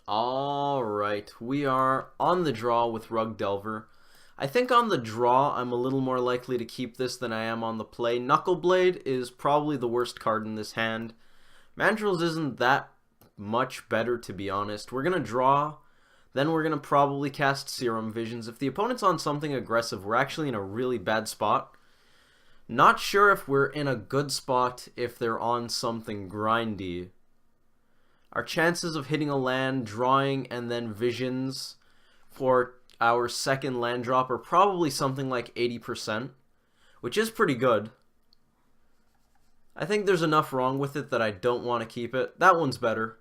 Alright, we are on the draw with Rug Delver. I think on the draw, I'm a little more likely to keep this than I am on the play. Knuckleblade is probably the worst card in this hand. Mandrills isn't that much better, to be honest. We're going to draw, then we're going to probably cast Serum Visions. If the opponent's on something aggressive, we're actually in a really bad spot. Not sure if we're in a good spot if they're on something grindy. Our chances of hitting a land, drawing, and then visions for our second land drop are probably something like 80%, which is pretty good. I think there's enough wrong with it that I don't want to keep it. That one's better.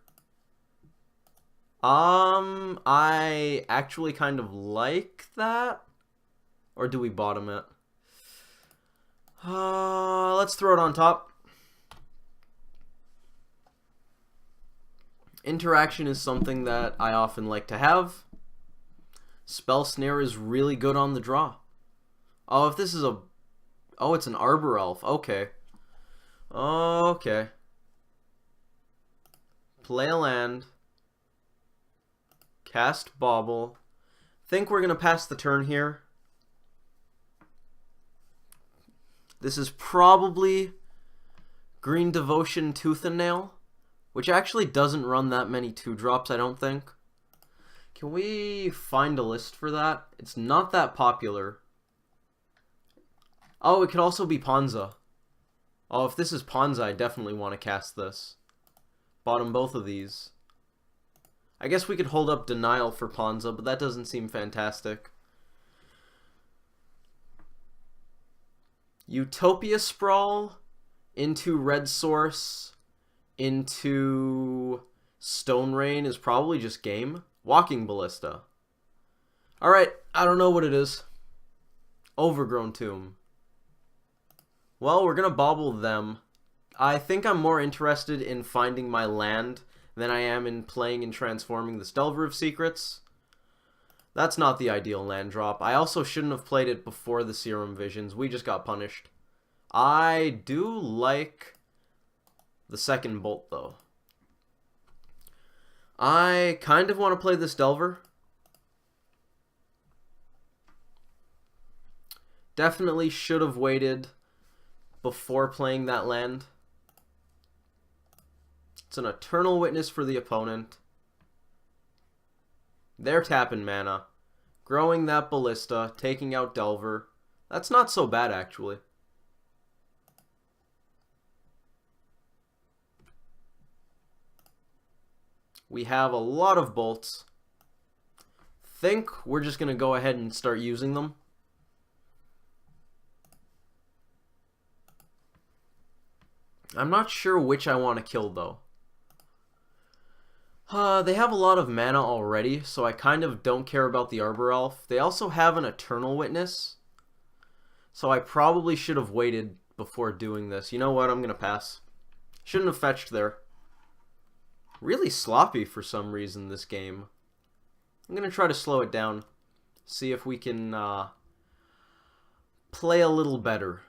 I actually kind of like that. Or do we bottom it? Let's throw it on top. Interaction is something that I often like to have. Spell Snare is really good on the draw. Oh, if this is a... Oh, it's an Arbor Elf. Okay. Okay. Play a land. Cast Bauble. Think we're going to pass the turn here. This is probably Green Devotion Tooth and Nail, which actually doesn't run that many 2-drops, I don't think. Can we find a list for that? It's not that popular. Oh, it could also be Ponza. Oh, if this is Ponza, I definitely want to cast this. Bottom both of these. I guess we could hold up Denial for Ponza, but that doesn't seem fantastic. Utopia Sprawl into Red Source into Stone Rain is probably just game. Walking Ballista. Alright, I don't know what it is. Overgrown Tomb. Well, we're going to bobble them. I think I'm more interested in finding my land than I am in playing and transforming this Delver of Secrets. That's not the ideal land drop. I also shouldn't have played it before the Serum Visions. We just got punished. I do like the second Bolt, though. I kind of want to play this Delver. Definitely should have waited before playing that land. It's an Eternal Witness for the opponent. They're tapping mana. Growing that Ballista, taking out Delver. That's not so bad, actually. We have a lot of bolts. Think we're just going to go ahead and start using them. I'm not sure which I want to kill, though. They have a lot of mana already, so I kind of don't care about the Arbor Elf. They also have an Eternal Witness, so I probably should have waited before doing this. You know what? I'm going to pass. Shouldn't have fetched there. Really sloppy for some reason, this game. I'm going to try to slow it down. See if we can play a little better.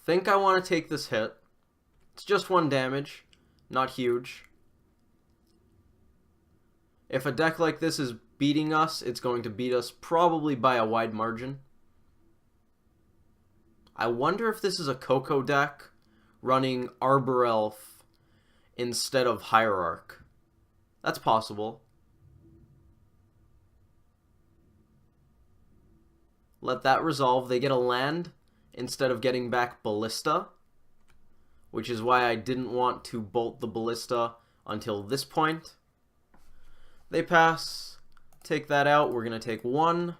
Think I want to take this hit. It's just 1 damage. Not huge. If a deck like this is beating us, it's going to beat us probably by a wide margin. I wonder if this is a Coco deck running Arbor Elf instead of Hierarch. That's possible. Let that resolve. They get a land instead of getting back Ballista, which is why I didn't want to bolt the Ballista until this point. They pass. Take that out. We're going to take 1.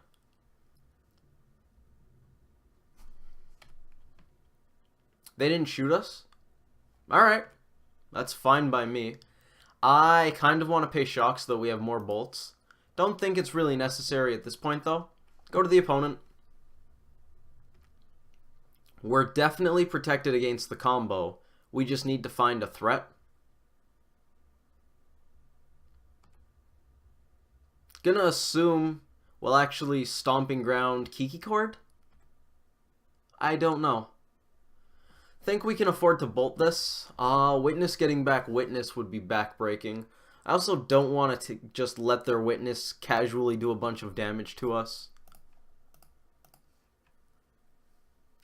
They didn't shoot us. Alright. That's fine by me. I kind of want to pay shocks, though we have more bolts. Don't think it's really necessary at this point, though. Go to the opponent. We're definitely protected against the combo. We just need to find a threat. Gonna assume Well, actually, Stomping Ground Kiki Chord? I don't know. Think we can afford to bolt this? Witness getting back Witness would be backbreaking. I also don't want to just let their Witness casually do a bunch of damage to us.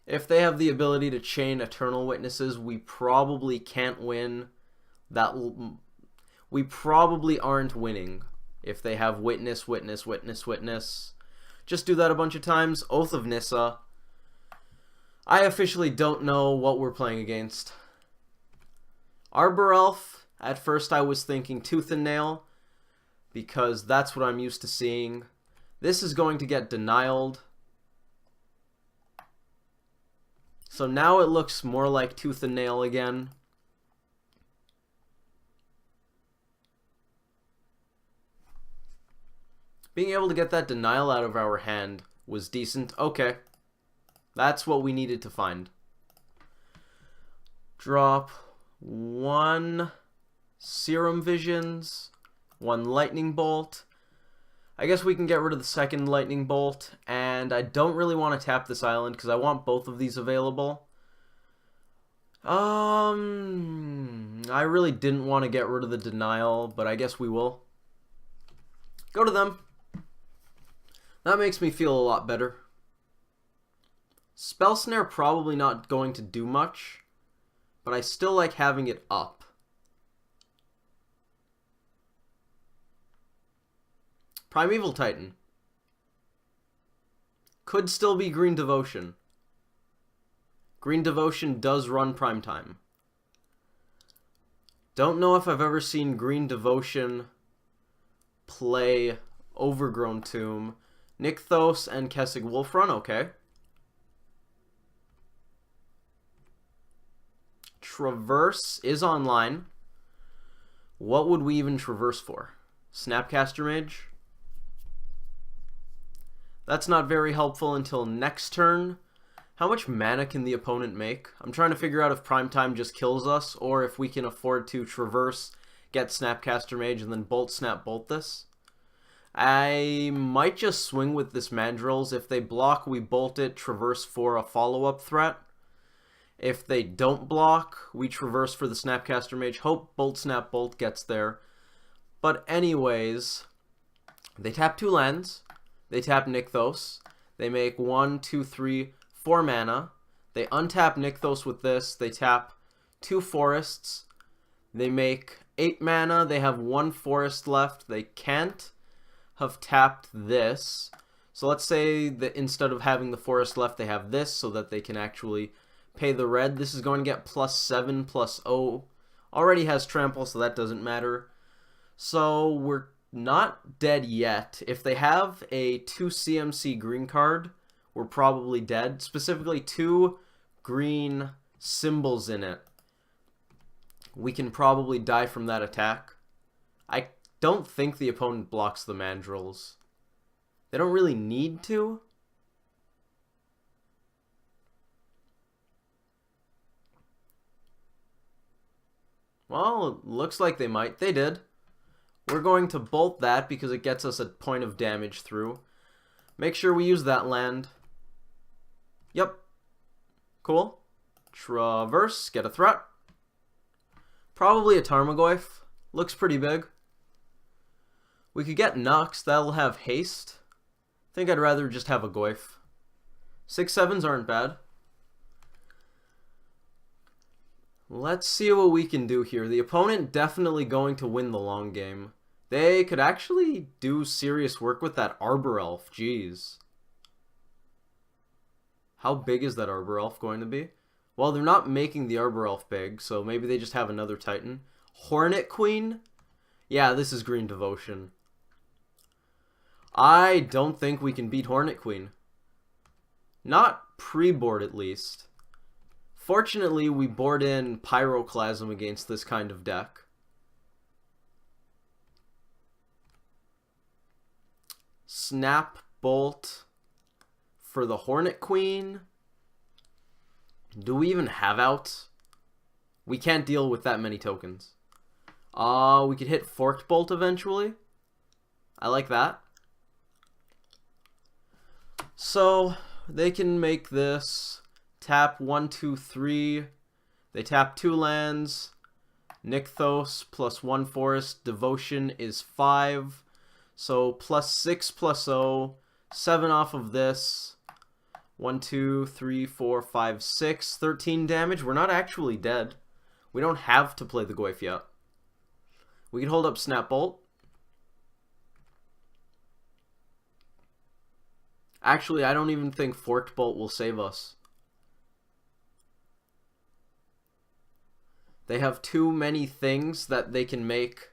If they have the ability to chain Eternal Witnesses, we probably can't win. We probably aren't winning if they have Witness, Witness, Witness, Witness. Just do that a bunch of times. Oath of Nissa. I officially don't know what we're playing against. Arbor Elf, at first I was thinking Tooth and Nail, because that's what I'm used to seeing. This is going to get denialed. So now it looks more like Tooth and Nail again. Being able to get that denial out of our hand was decent. Okay. That's what we needed to find. Drop 1 Serum Visions, 1 Lightning Bolt. I guess we can get rid of the second Lightning Bolt, and I don't really want to tap this island because I want both of these available. I really didn't want to get rid of the denial, but I guess we will. Go to them. That makes me feel a lot better. Spell Snare probably not going to do much, but I still like having it up. Primeval Titan. Could still be Green Devotion. Green Devotion does run prime time. Don't know if I've ever seen Green Devotion play Overgrown Tomb. Nykthos and Kessig Wolf run, okay. Traverse is online. What would we even traverse for? Snapcaster Mage? That's not very helpful until next turn. How much mana can the opponent make? I'm trying to figure out if Primetime just kills us, or if we can afford to traverse, get Snapcaster Mage, and then Bolt Snap Bolt this. I might just swing with this Mandrills. If they block, we bolt it, traverse for a follow-up threat. If they don't block, we traverse for the Snapcaster Mage. Hope Bolt Snap Bolt gets there. But anyways, they tap 2 lands. They tap Nykthos. They make 1, 2, 3, 4 mana. They untap Nykthos with this. They tap 2 forests. They make 8 mana. They have 1 forest left. They can't have tapped this. So let's say that instead of having the forest left, they have this so that they can actually pay the red. This is going to get +7 +0. Already has trample, so that doesn't matter. So we're not dead yet. If they have a 2 CMC green card, we're probably dead. Specifically 2 green symbols in it. We can probably die from that attack. I don't think the opponent blocks the Mandrills. They don't really need to. Well, it looks like they might. They did. We're going to bolt that because it gets us a point of damage through. Make sure we use that land. Yep. Cool. Traverse. Get a threat. Probably a Tarmogoyf. Looks pretty big. We could get Nux. That'll have haste. I think I'd rather just have a Goyf. 6/7s aren't bad. Let's see what we can do here. The opponent definitely going to win the long game. They could actually do serious work with that Arbor Elf. Jeez. How big is that Arbor Elf going to be? Well, they're not making the Arbor Elf big, so maybe they just have another Titan. Hornet Queen? Yeah, this is Green Devotion. I don't think we can beat Hornet Queen. Not pre-board, at least. Fortunately, we board in Pyroclasm against this kind of deck. Snap Bolt for the Hornet Queen. Do we even have outs? We can't deal with that many tokens. We could hit Forked Bolt eventually. I like that. So they can make this tap 1, 2, 3. They tap 2 lands. Nykthos plus 1 forest. Devotion is 5. So plus 6 plus 0. 7 off of this. 1, 2, 3, 4, 5, 6. 13 damage. We're not actually dead. We don't have to play the Goyf yet. We can hold up Snap Bolt. Actually, I don't even think Forked Bolt will save us. They have too many things that they can make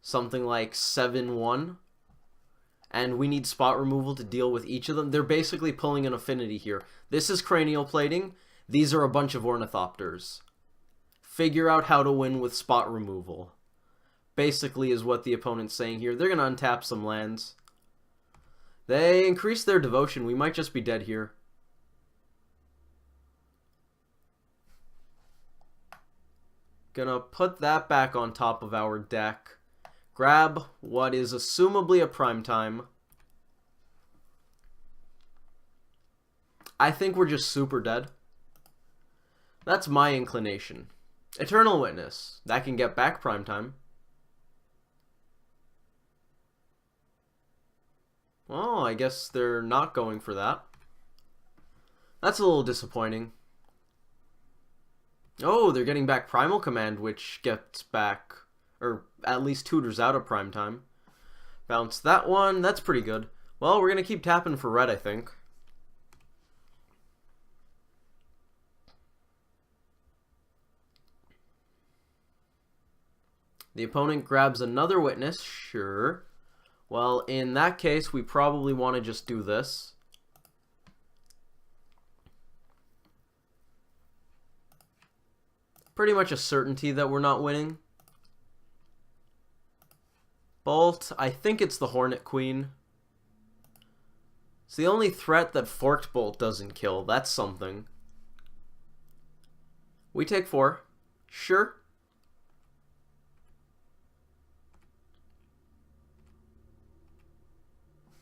something like 7-1. And we need spot removal to deal with each of them. They're basically pulling an affinity here. This is cranial plating. These are a bunch of ornithopters. Figure out how to win with spot removal. Basically is what the opponent's saying here. They're going to untap some lands. They increase their devotion. We might just be dead here. Gonna put that back on top of our deck. Grab what is assumably a primetime. I think we're just super dead. That's my inclination. Eternal Witness. That can get back primetime. Well, I guess they're not going for that. That's a little disappointing. Oh, they're getting back Primal Command, which gets back, or at least tutors out of primetime. Bounce that one. That's pretty good. Well, we're going to keep tapping for red, I think. The opponent grabs another witness. Sure. Well, in that case, we probably want to just do this. Pretty much a certainty that we're not winning. Bolt, I think it's the Hornet Queen. It's the only threat that Forked Bolt doesn't kill. That's something. We take 4. Sure.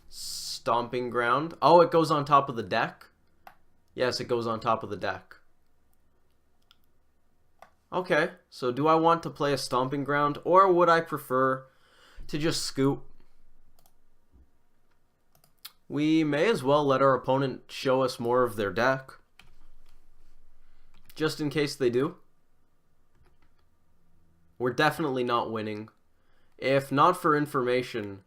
Stomping Ground. Oh, it goes on top of the deck? Yes, it goes on top of the deck. Okay, so do I want to play a Stomping Ground, or would I prefer to just scoop? We may as well let our opponent show us more of their deck, just in case they do. We're definitely not winning. If not for information...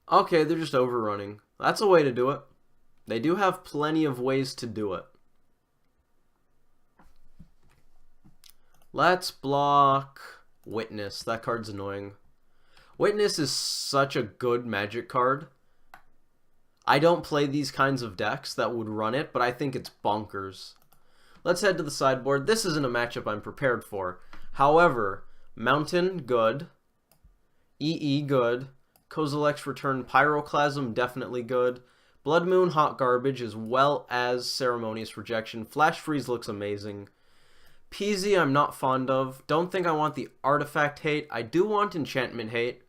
Okay, they're just overrunning. That's a way to do it. They do have plenty of ways to do it. Let's block Witness. That card's annoying. Witness is such a good Magic card. I don't play these kinds of decks that would run it, but I think it's bonkers. Let's head to the sideboard. This isn't a matchup I'm prepared for. However, Mountain, good. EE, good. Kozilek's Return Pyroclasm, definitely good. Blood Moon, hot garbage, as well as Ceremonious Rejection. Flash Freeze looks amazing. Peasy, I'm not fond of. Don't think I want the Artifact hate. I do want Enchantment hate.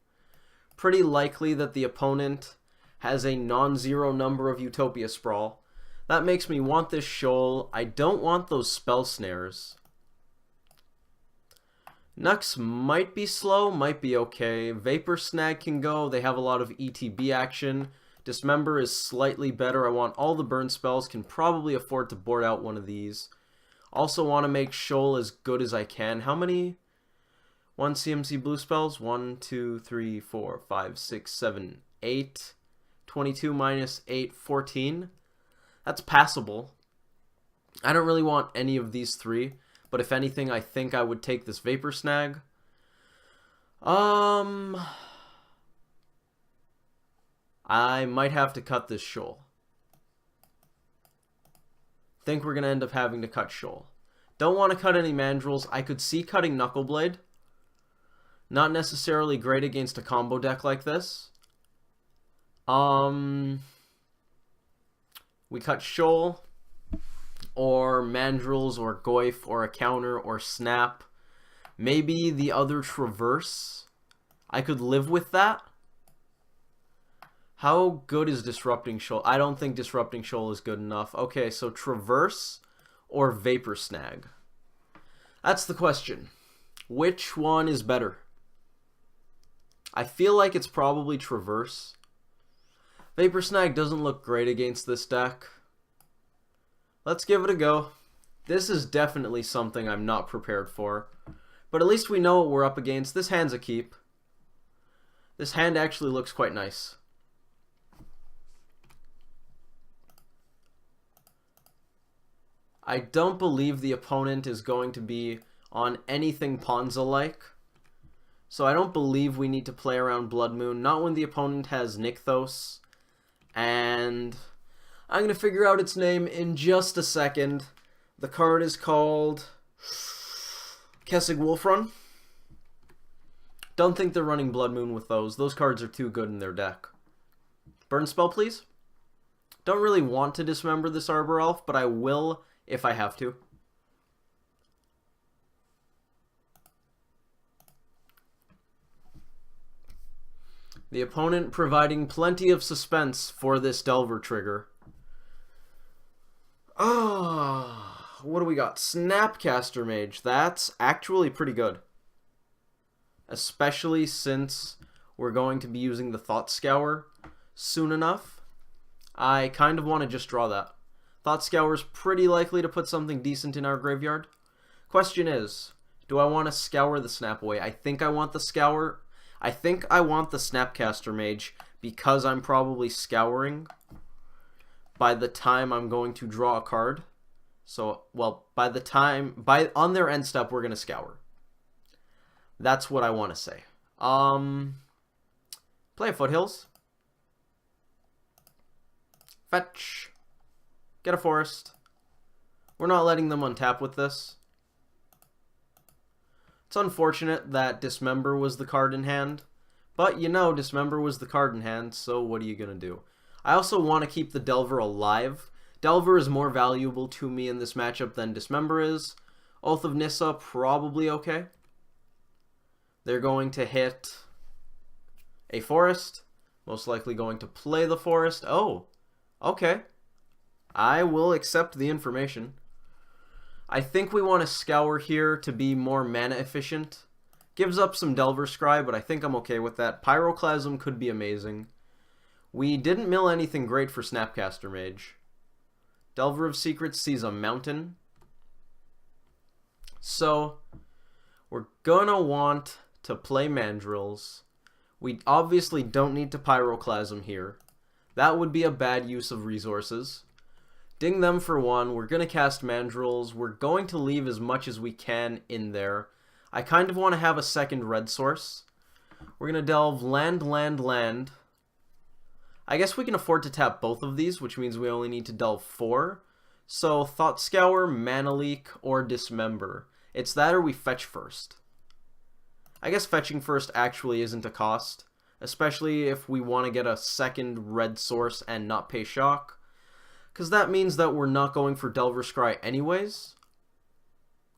Pretty likely that the opponent has a non-zero number of Utopia Sprawl. That makes me want this Shoal. I don't want those Spell Snares. Nux might be slow, might be okay. Vapor Snag can go. They have a lot of ETB action. Dismember is slightly better. I want all the burn spells. Can probably afford to board out one of these. Also want to make Shoal as good as I can. How many 1 CMC blue spells? 1, 2, 3, 4, 5, 6, 7, 8. 22 minus 8, 14. That's passable. I don't really want any of these 3. But if anything, I think I would take this Vapor Snag. I might have to cut this Shoal. Think we're going to end up having to cut Shoal. Don't want to cut any Mandrills. I could see cutting Knuckleblade. Not necessarily great against a combo deck like this. We cut Shoal, or Mandrills, or Goyf, or a counter, or Snap. Maybe the other Traverse. I could live with that. How good is Disrupting Shoal? I don't think Disrupting Shoal is good enough. Okay, so Traverse or Vapor Snag? That's the question. Which one is better? I feel like it's probably Traverse. Vapor Snag doesn't look great against this deck. Let's give it a go. This is definitely something I'm not prepared for. But at least we know what we're up against. This hand's a keep. This hand actually looks quite nice. I don't believe the opponent is going to be on anything Ponza-like. So I don't believe we need to play around Blood Moon. Not when the opponent has Nykthos. And I'm going to figure out its name in just a second. The card is called Kessig Wolfrun. Don't think they're running Blood Moon with those. Those cards are too good in their deck. Burn spell, please. Don't really want to dismember this Arbor Elf, but I will if I have to. The opponent providing plenty of suspense for this Delver trigger. What do we got? Snapcaster Mage. That's actually pretty good. Especially since we're going to be using the Thought Scour soon enough. I kind of want to just draw that. Thought Scour is pretty likely to put something decent in our graveyard. Question is, do I want to scour the Snap away? I think I want the Scour. I think I want the Snapcaster Mage because I'm probably scouring by the time I'm going to draw a card. So, well, on their end step, we're going to scour. That's what I want to say. Play a Foothills. Fetch. Get a Forest. We're not letting them untap with this. It's unfortunate that Dismember was the card in hand. But, you know, Dismember was the card in hand, so what are you going to do? I also want to keep the Delver alive. Delver is more valuable to me in this matchup than Dismember is. Oath of Nissa, probably okay. They're going to hit a Forest. Most likely going to play the Forest. Oh, okay. I will accept the information. I think we want to Scour here to be more mana efficient. Gives up some Delver Scry, but I think I'm okay with that. Pyroclasm could be amazing. We didn't mill anything great for Snapcaster Mage. Delver of Secrets sees a mountain. So, we're gonna want to play Mandrills. We obviously don't need to Pyroclasm here. That would be a bad use of resources. Ding them for one. We're gonna cast Mandrills. We're going to leave as much as we can in there. I kind of want to have a second red source. We're gonna delve land, land, land. I guess we can afford to tap both of these, which means we only need to delve 4. So, Thought Scour, Mana Leak, or Dismember. It's that or we fetch first. I guess fetching first actually isn't a cost, especially if we want to get a second red source and not pay shock, because that means that we're not going for Delver Scry anyways.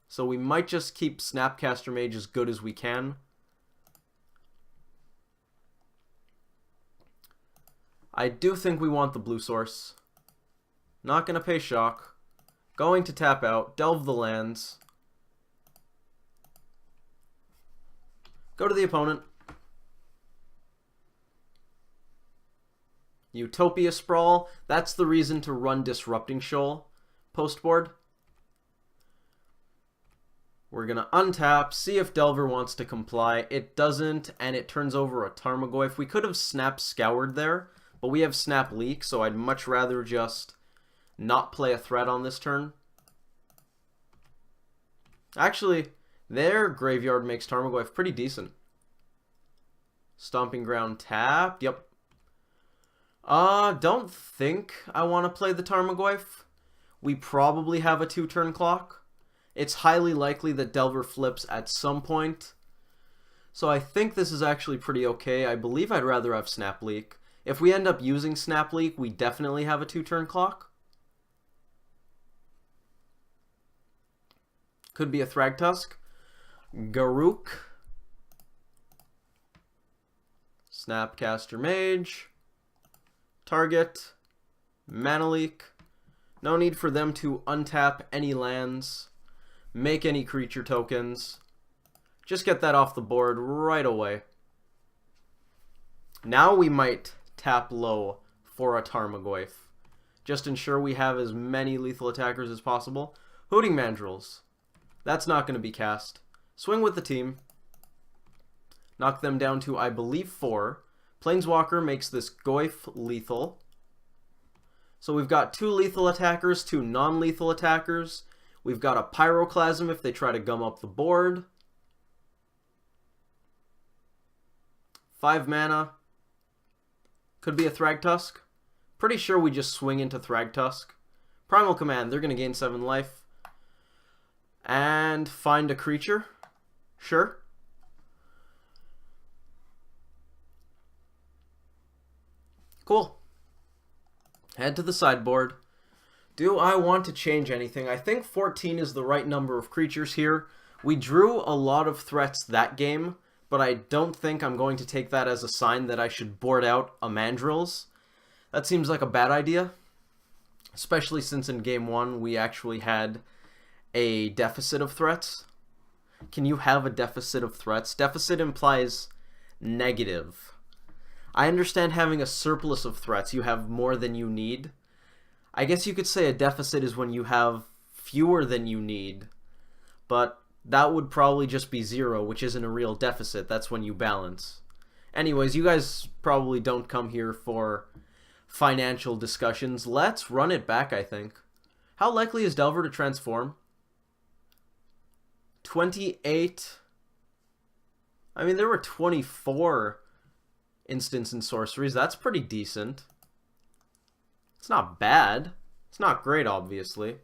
So we might just keep Snapcaster Mage as good as we can. I do think we want the blue source. Not going to pay shock. Going to tap out. Delve the lands. Go to the opponent. Utopia Sprawl. That's the reason to run Disrupting Shoal post board. We're going to untap, see if Delver wants to comply. It doesn't, and it turns over a Tarmogoyf. We could have Snap Scoured there, but we have Snap Leak, so I'd much rather just not play a threat on this turn. Actually, their graveyard makes Tarmogoyf pretty decent. Stomping Ground tapped, yep. Don't think I want to play the Tarmogoyf. We probably have a 2-turn clock. It's highly likely that Delver flips at some point. So I think this is actually pretty okay. I believe I'd rather have Snap Leak. If we end up using Snap Leak, we definitely have a 2-turn clock. Could be a Thragtusk. Garruk. Snapcaster Mage. Target. Mana leak. No need for them to untap any lands. Make any creature tokens. Just get that off the board right away. Now we might tap low for a Tarmogoyf. Just ensure we have as many lethal attackers as possible. Hooting Mandrills. That's not going to be cast. Swing with the team. Knock them down to, I believe, 4. Planeswalker makes this Goyf lethal. So we've got 2 lethal attackers, 2 non-lethal attackers. We've got a Pyroclasm if they try to gum up the board. 5 mana. Could be a Thragtusk. Pretty sure we just swing into Thragtusk. Primal Command, they're going to gain 7 life. And find a creature. Sure. Cool. Head to the sideboard. Do I want to change anything? I think 14 is the right number of creatures here. We drew a lot of threats that game, but I don't think I'm going to take that as a sign that I should board out a Mandrills. That seems like a bad idea, especially since in game 1 we actually had a deficit of threats. Can you have a deficit of threats? Deficit implies negative. I understand having a surplus of threats. You have more than you need. I guess you could say a deficit is when you have fewer than you need, but that would probably just be 0, which isn't a real deficit. That's when you balance. Anyways, you guys probably don't come here for financial discussions. Let's run it back, I think. How likely is Delver to transform? 28. I mean, there were 24 instants and sorceries. That's pretty decent. It's not bad. It's not great, obviously.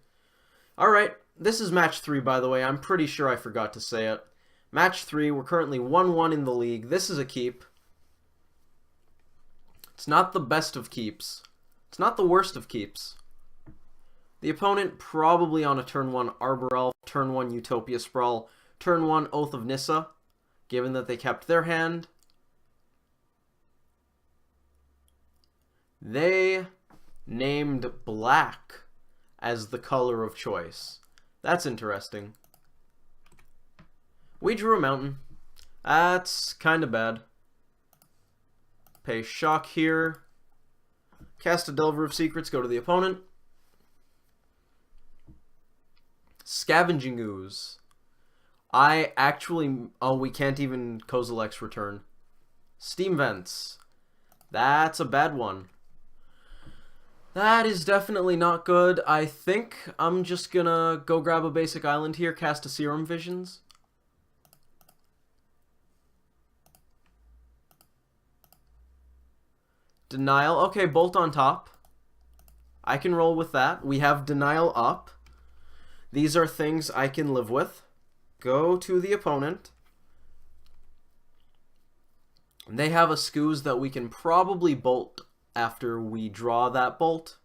Alright, this is match 3, by the way. I'm pretty sure I forgot to say it. Match 3, we're currently 1-1 in the league. This is a keep. It's not the best of keeps. It's not the worst of keeps. The opponent probably on a turn 1 Arbor Elf, turn 1 Utopia Sprawl, turn 1 Oath of Nissa, given that they kept their hand. They named black as the color of choice. That's interesting. We drew a mountain. That's kind of bad. Pay shock here. Cast a Delver of Secrets, go to the opponent. Scavenging Ooze. I actually... Oh, we can't even Kozilek's Return. Steam Vents. That's a bad one. That is definitely not good. I think I'm just gonna go grab a basic island here, cast a Serum Visions. Denial. Okay, Bolt on top. I can roll with that. We have Denial up. These are things I can live with. Go to the opponent. They have a Scooz that we can probably bolt after we draw that bolt.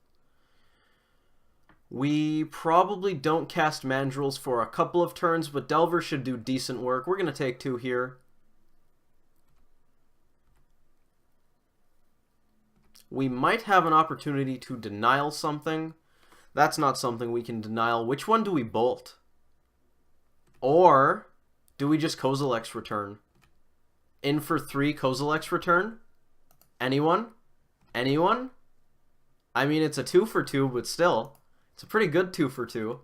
We probably don't cast Mandrills for a couple of turns, but Delver should do decent work. We're going to take 2 here. We might have an opportunity to denial something. That's not something we can denial. Which one do we bolt? Or do we just Kozilek's Return? In for 3 Kozilek's Return? Anyone? Anyone? I mean, it's a 2 for 2, but still. It's a pretty good 2 for 2.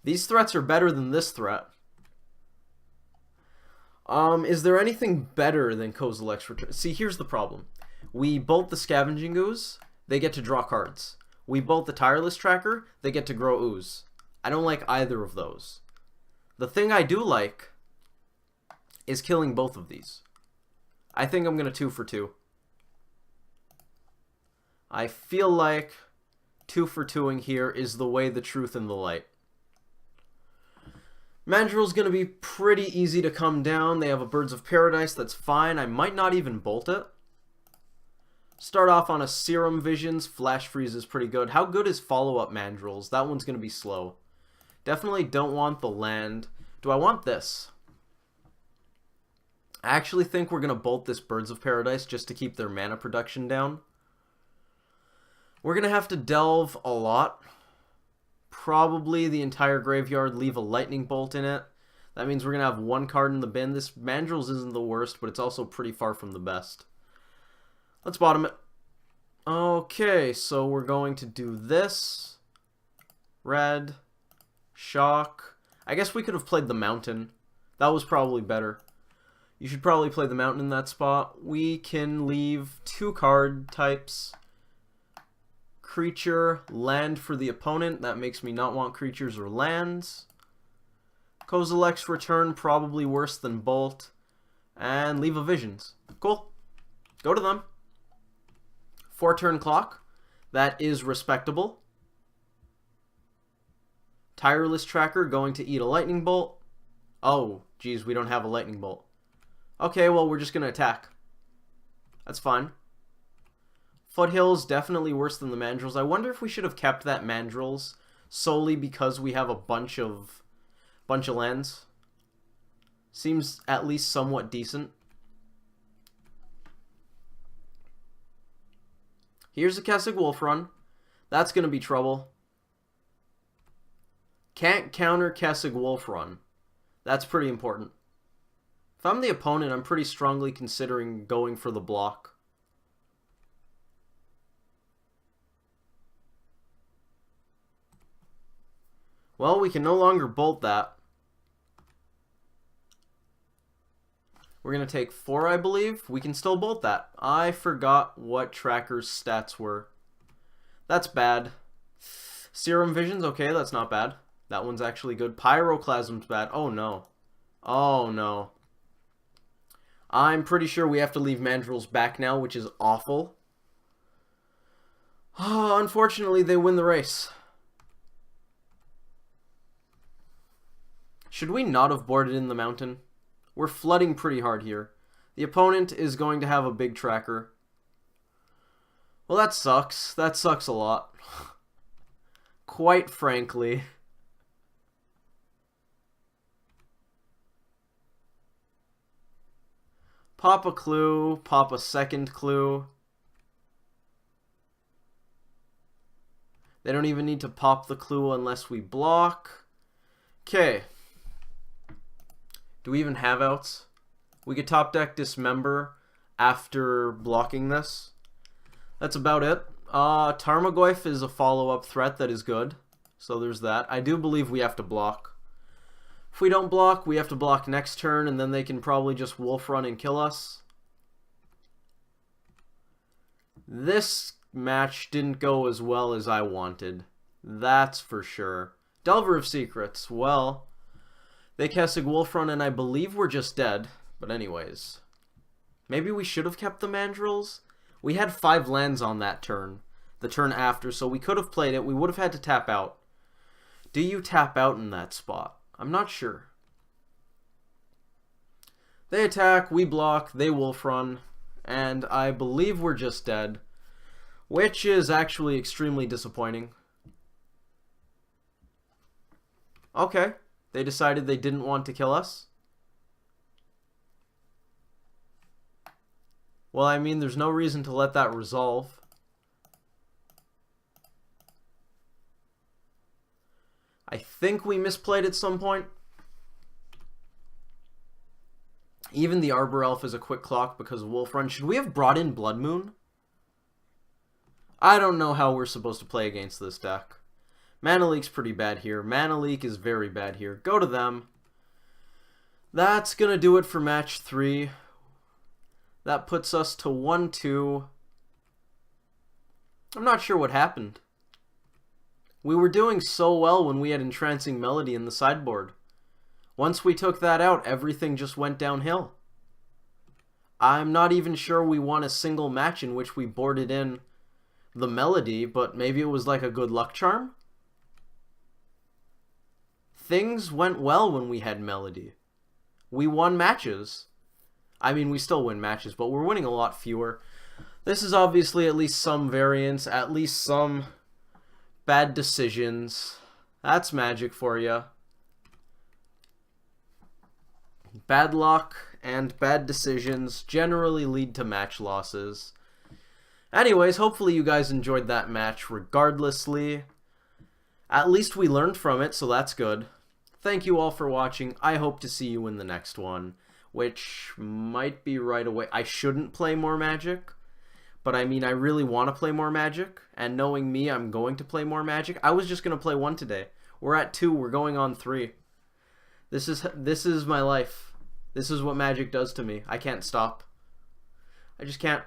These threats are better than this threat. Is there anything better than Kozilek's Return? See, here's the problem. We bolt the Scavenging Ooze, they get to draw cards. We bolt the Tireless Tracker, they get to grow ooze. I don't like either of those. The thing I do like is killing both of these. I think I'm going to 2 for 2. I feel like 2 for 2ing here is the way, the truth, and the light. Mandrill's going to be pretty easy to come down. They have a Birds of Paradise, that's fine. I might not even bolt it. Start off on a Serum Visions. Flash Freeze is pretty good. How good is Follow-Up Mandrills? That one's going to be slow. Definitely don't want the land. Do I want this? I actually think we're going to bolt this Birds of Paradise just to keep their mana production down. We're going to have to delve a lot. Probably the entire graveyard, leave a lightning bolt in it. That means we're going to have one card in the bin. This Mandrills isn't the worst, but it's also pretty far from the best. Let's bottom it. Okay, so we're going to do this. Red. Shock. I guess we could have played the mountain. That was probably better. You should probably play the mountain in that spot. We can leave 2 card types. Creature, land for the opponent. That makes me not want creatures or lands. Kozilek's Return, probably worse than Bolt. And leave a Visions. Cool. Go to them. 4-turn clock. That is respectable. Tireless Tracker going to eat a lightning bolt. Oh, geez, we don't have a lightning bolt. Okay, well, we're just going to attack. That's fine. Foothills, definitely worse than the Mandrills. I wonder if we should have kept that Mandrills solely because we have a bunch of lands. Seems at least somewhat decent. Here's a Kessig Wolf Run. That's going to be trouble. Can't counter Kessig Wolf Run. That's pretty important. If I'm the opponent, I'm pretty strongly considering going for the block. Well, we can no longer bolt that. We're going to take 4, I believe. We can still bolt that. I forgot what Tracker's stats were. That's bad. Serum Visions, okay, that's not bad. That one's actually good. Pyroclasm's bad. Oh, no. Oh, no. I'm pretty sure we have to leave Mandrills back now, which is awful. Unfortunately, they win the race. Should we not have boarded in the mountain? We're flooding pretty hard here. The opponent is going to have a big tracker. Well, that sucks. That sucks a lot. Quite frankly. Pop a clue. Pop a second clue. They don't even need to pop the clue unless we block. Okay. Do we even have outs? We could top deck Dismember after blocking this. That's about it. Tarmogoyf is a follow-up threat that is good. So there's that. I do believe we have to block. If we don't block, we have to block next turn, and then they can probably just Wolf Run and kill us. This match didn't go as well as I wanted. That's for sure. Delver of Secrets. Well, they Kessig Wolf Run, and I believe we're just dead. But anyways. Maybe we should have kept the Mandrills? We had 5 lands on that turn. The turn after, so we could have played it. We would have had to tap out. Do you tap out in that spot? I'm not sure. They attack, we block, they Wolf Run, and I believe we're just dead. Which is actually extremely disappointing. Okay. They decided they didn't want to kill us. Well, I mean, there's no reason to let that resolve. I think we misplayed at some point. Even the Arbor Elf is a quick clock because of Wolf Run. Should we have brought in Blood Moon? I don't know how we're supposed to play against this deck. Mana Leak's pretty bad here. Mana Leak is very bad here. Go to them. That's going to do it for match 3. That puts us to 1-2. I'm not sure what happened. We were doing so well when we had Entrancing Melody in the sideboard. Once we took that out, everything just went downhill. I'm not even sure we won a single match in which we boarded in the Melody, but maybe it was like a good luck charm? Things went well when we had Melody. We won matches. I mean, we still win matches, but we're winning a lot fewer. This is obviously at least some variance, at least some bad decisions. That's Magic for you. Bad luck and bad decisions generally lead to match losses. Anyways, hopefully you guys enjoyed that match regardlessly. At least we learned from it, so that's good. Thank you all for watching. I hope to see you in the next one, which might be right away. I shouldn't play more Magic, but I mean, I really want to play more Magic, and knowing me, I'm going to play more Magic. I was just going to play 1 today. We're at 2. We're going on 3. This is my life. This is what Magic does to me. I can't stop. I just can't.